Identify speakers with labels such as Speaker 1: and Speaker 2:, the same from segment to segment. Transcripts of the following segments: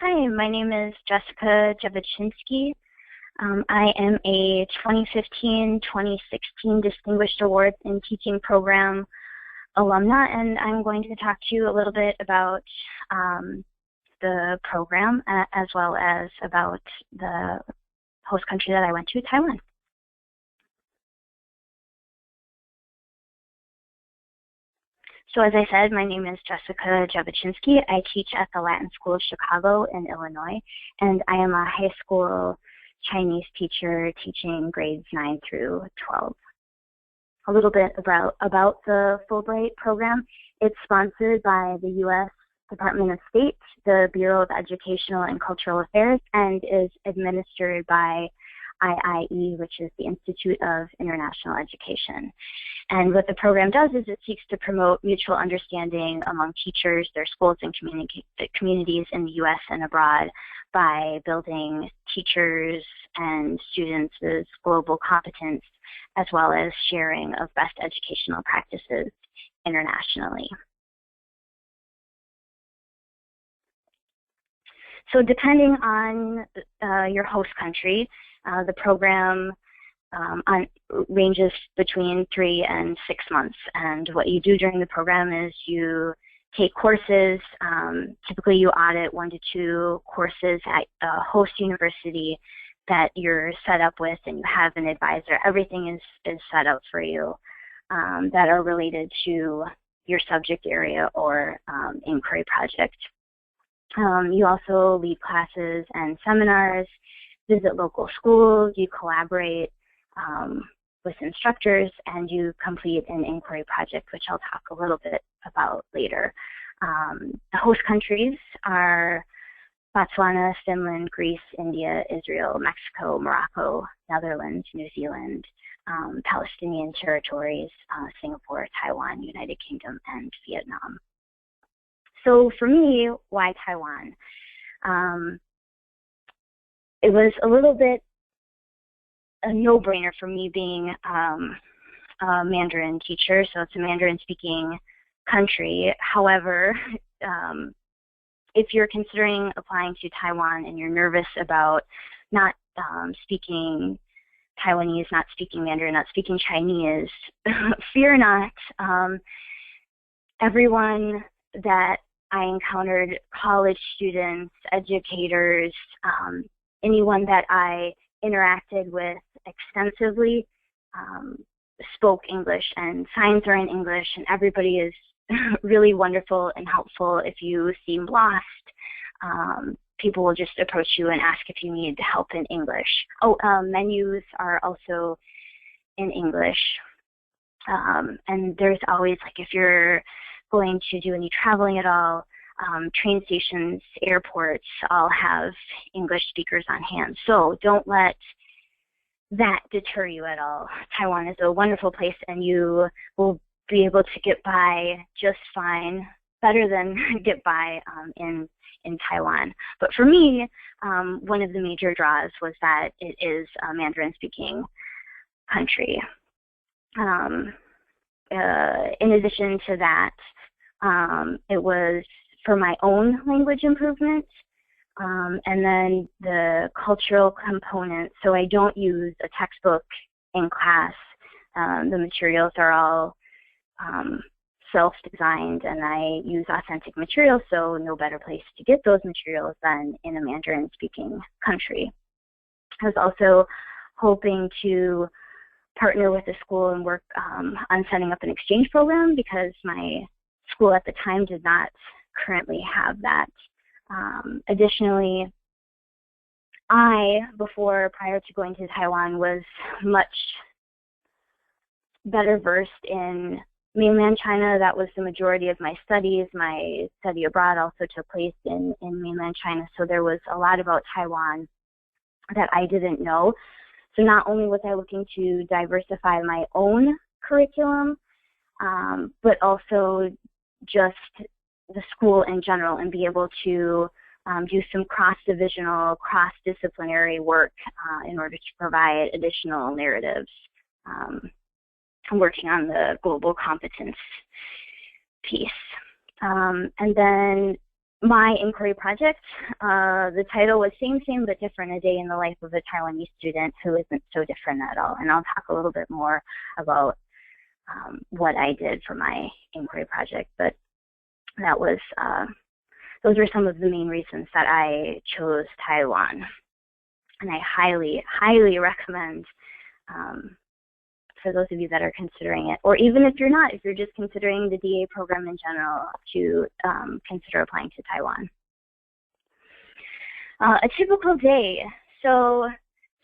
Speaker 1: Hi, my name is Jessica Jabotinsky. I am a 2015-2016 Distinguished Awards in Teaching Program alumna, and I'm going to talk to you a little bit about the program as well as about the host country that I went to, Taiwan. So as I said, my name is Jessica Jabotinsky. I teach at the Latin School of Chicago in Illinois, and I am a high school Chinese teacher teaching grades 9 through 12. A little bit about the Fulbright program. It's sponsored by the U.S. Department of State, the Bureau of Educational and Cultural Affairs, and is administered by IIE, which is the Institute of International Education. And what the program does is it seeks to promote mutual understanding among teachers, their schools, and communities in the U.S. and abroad by building teachers and students' global competence, as well as sharing of best educational practices internationally. So depending on your host country, the program ranges between 3 and 6 months. And what you do during the program is you take courses. Typically you audit 1 to 2 courses at a host university that you're set up with, and you have an advisor. Everything is set up for you that are related to your subject area or inquiry project. You also lead classes and seminars, visit local schools, you collaborate with instructors, and you complete an inquiry project, which I'll talk a little bit about later. The host countries are Botswana, Finland, Greece, India, Israel, Mexico, Morocco, Netherlands, New Zealand, Palestinian territories, Singapore, Taiwan, United Kingdom, and Vietnam. So for me, why Taiwan? It was a little bit a no-brainer for me being a Mandarin teacher, so it's a Mandarin-speaking country. However, if you're considering applying to Taiwan and you're nervous about not speaking Taiwanese, not speaking Mandarin, not speaking Chinese, fear not. Everyone that I encountered, college students, educators, anyone that I interacted with extensively spoke English, and signs are in English, and everybody is really wonderful and helpful. If you seem lost, people will just approach you and ask if you need help in English. Menus are also in English. And there's always, like, if you're going to do any traveling at all, train stations, airports all have English speakers on hand. So don't let that deter you at all. Taiwan is a wonderful place, and you will be able to get by just fine, better than get by in Taiwan. But for me, one of the major draws was that it is a Mandarin-speaking country. In addition to that, it was for my own language improvement, and then the cultural component. So I don't use a textbook in class. The materials are all self-designed, and I use authentic materials, so no better place to get those materials than in a Mandarin-speaking country. I was also hoping to partner with the school and work on setting up an exchange program, because my school at the time did not currently have that. Additionally, prior to going to Taiwan, was much better versed in mainland China. That was the majority of my studies. My study abroad also took place in mainland China, so there was a lot about Taiwan that I didn't know. So not only was I looking to diversify my own curriculum, but also just the school in general, and be able to do some cross-divisional, cross-disciplinary work in order to provide additional narratives. Working on the global competence piece. And then my inquiry project, the title was Same, Same, But Different, A Day in the Life of a Taiwanese Student Who Isn't So Different at All. And I'll talk a little bit more about what I did for my inquiry project, but that was, those were some of the main reasons that I chose Taiwan. And I highly, highly recommend, for those of you that are considering it, or even if you're not, if you're just considering the DA program in general, to consider applying to Taiwan. A typical day. So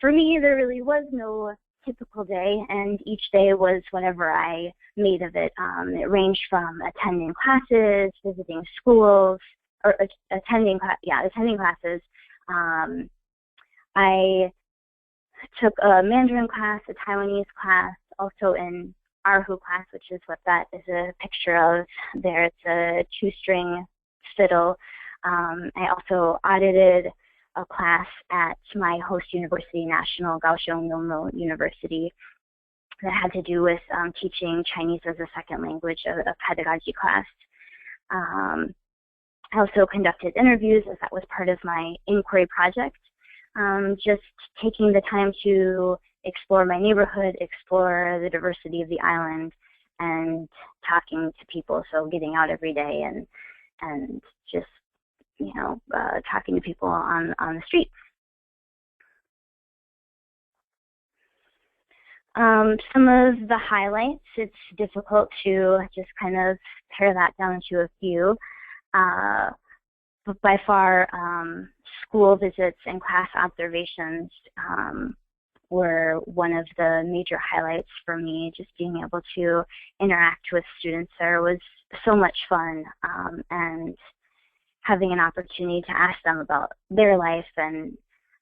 Speaker 1: for me, there really was no typical day, and each day was whatever I made of it. It ranged from attending classes, visiting schools, or attending classes. I took a Mandarin class, a Taiwanese class, also an Erhu class, which is what that is a picture of there. It's a 2-string fiddle. I also audited a class at my host university, National Kaohsiung Normal University, that had to do with teaching Chinese as a second language, a pedagogy class. I also conducted interviews, as that was part of my inquiry project. Just taking the time to explore my neighborhood, explore the diversity of the island, and talking to people. So getting out every day and just, you know, talking to people on the street. Some of the highlights, it's difficult to just kind of pare that down to a few. But by far, school visits and class observations were one of the major highlights for me. Just being able to interact with students there was so much fun, and having an opportunity to ask them about their life, and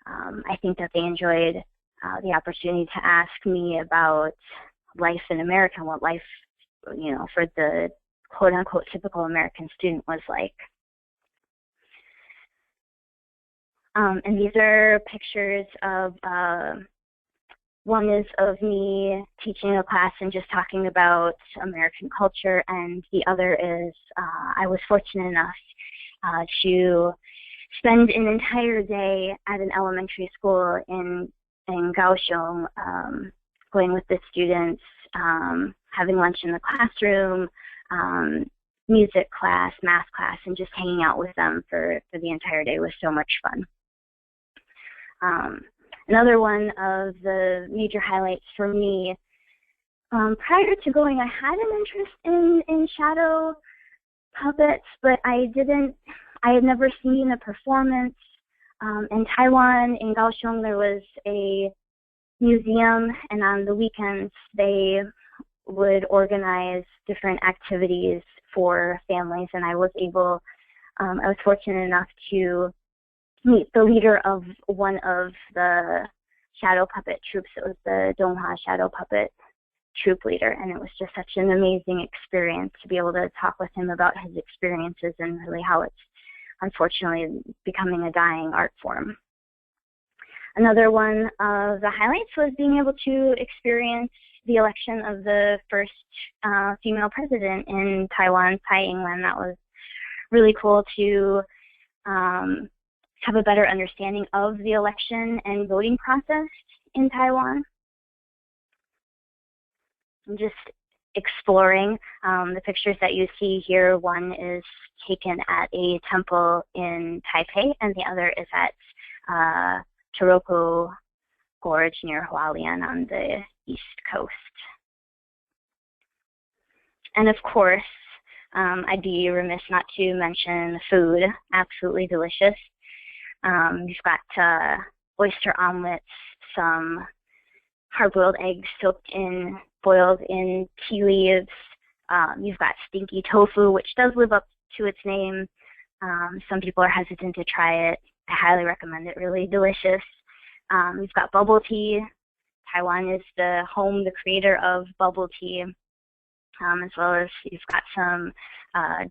Speaker 1: I think that they enjoyed the opportunity to ask me about life in America and what life, you know, for the quote-unquote typical American student was like. And these are pictures of, one is of me teaching a class and just talking about American culture, and the other is I was fortunate enough to spend an entire day at an elementary school in Kaohsiung, going with the students, having lunch in the classroom, music class, math class, and just hanging out with them for the entire day was so much fun. Another one of the major highlights for me, prior to going, I had an interest in shadow puppets, but I had never seen a performance. In Taiwan, in Kaohsiung, there was a museum, and on the weekends they would organize different activities for families, and I was fortunate enough to meet the leader of one of the shadow puppet troops. It was the Donghua shadow puppet troop leader, and it was just such an amazing experience to be able to talk with him about his experiences and really how it's unfortunately becoming a dying art form. Another one of the highlights was being able to experience the election of the first female president in Taiwan, Tsai Ing-wen. That was really cool to have a better understanding of the election and voting process in Taiwan. And just exploring the pictures that you see here. One is taken at a temple in Taipei, and the other is at Taroko Gorge near Hualien on the east coast. And of course, I'd be remiss not to mention food. Absolutely delicious. We've got oyster omelets, some hard-boiled eggs boiled in tea leaves. You've got stinky tofu, which does live up to its name. Some people are hesitant to try it. I highly recommend it. Really delicious. We've got bubble tea. Taiwan is the creator of bubble tea, as well as you've got some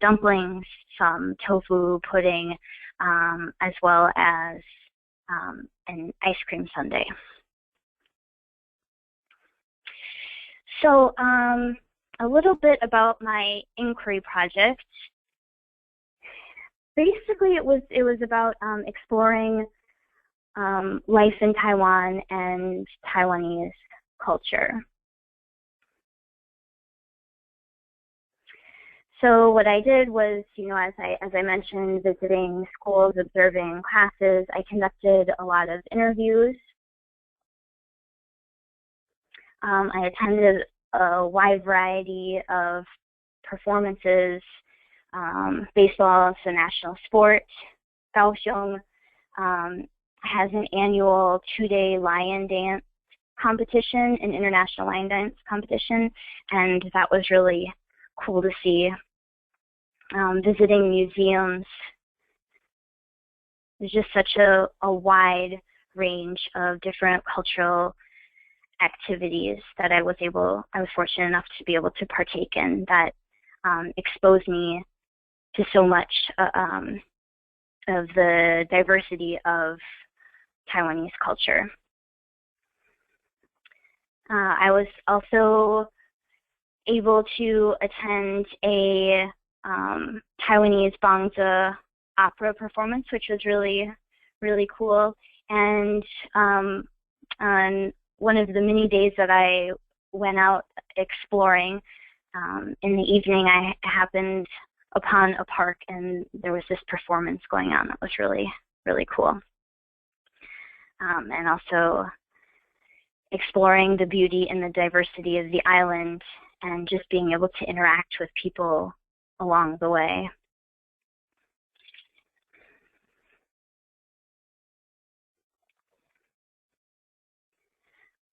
Speaker 1: dumplings, some tofu pudding, as well as an ice cream sundae. So a little bit about my inquiry project. basically it was about exploring life in Taiwan and Taiwanese culture. So what I did was, as I mentioned, visiting schools, observing classes. I conducted a lot of interviews. I attended a wide variety of performances. Baseball is a national sport. Kaohsiung has an annual 2-day lion dance competition, an international lion dance competition, and that was really cool to see. Visiting museums. There's just such a wide range of different cultural activities that I was fortunate enough to be able to partake in that exposed me to so much of the diversity of Taiwanese culture. I was also able to attend a Taiwanese Bangzhe opera performance, which was really, really cool. And on one of the many days that I went out exploring, in the evening I happened upon a park and there was this performance going on that was really, really cool. And also exploring the beauty and the diversity of the island and just being able to interact with people along the way.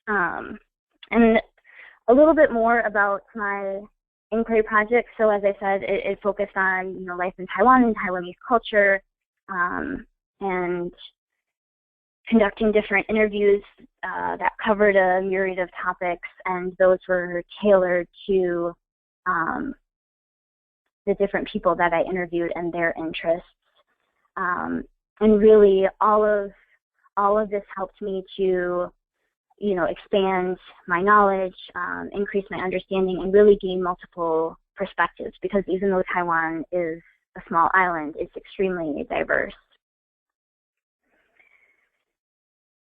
Speaker 1: And a little bit more about my inquiry project. So as I said, it focused on life in Taiwan and Taiwanese culture, and conducting different interviews that covered a myriad of topics, and those were tailored to the different people that I interviewed and their interests. And really, all of this helped me to expand my knowledge, increase my understanding, and really gain multiple perspectives, because even though Taiwan is a small island, it's extremely diverse.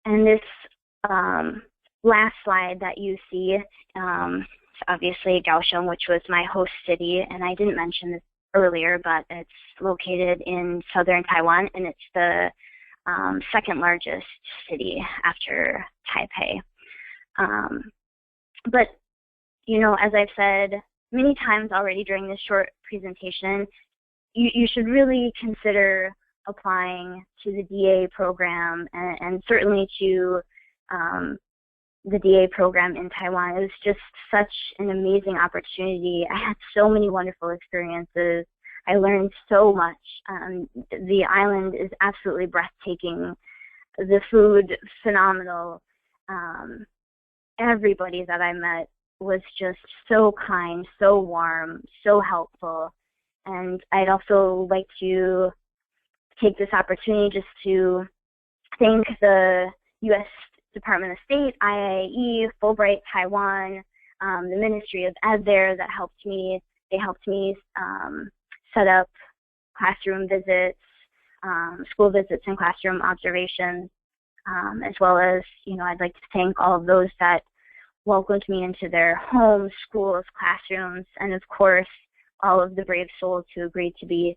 Speaker 1: And this last slide that you see is obviously Kaohsiung, which was my host city, and I didn't mention this earlier, but it's located in southern Taiwan, and it's the second largest city after Taipei. But, as I've said many times already during this short presentation, you should really consider applying to the DA program, and certainly to the DA program in Taiwan. It was just such an amazing opportunity. I had so many wonderful experiences. I learned so much. The island is absolutely breathtaking. The food, phenomenal. Everybody that I met was just so kind, so warm, so helpful. And I'd also like to take this opportunity just to thank the U.S. Department of State, IIE, Fulbright Taiwan, the Ministry of Ed there that helped me. They helped me set up classroom visits, school visits and classroom observations, as well as, I'd like to thank all of those that welcomed me into their homes, schools, classrooms, and of course, all of the brave souls who agreed to be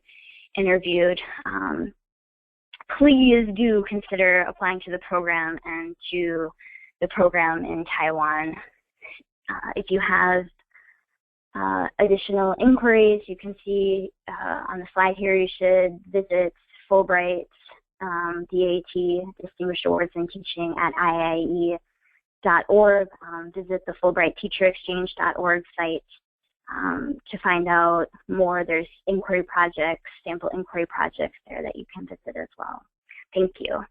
Speaker 1: interviewed. Please do consider applying to the program and to the program in Taiwan. If you have additional inquiries, you can see on the slide here, you should visit Fulbright DAT, Distinguished Awards in Teaching at IIE.org. Visit the FulbrightTeacherExchange.org site to find out more. There's inquiry projects, sample inquiry projects there that you can visit as well. Thank you.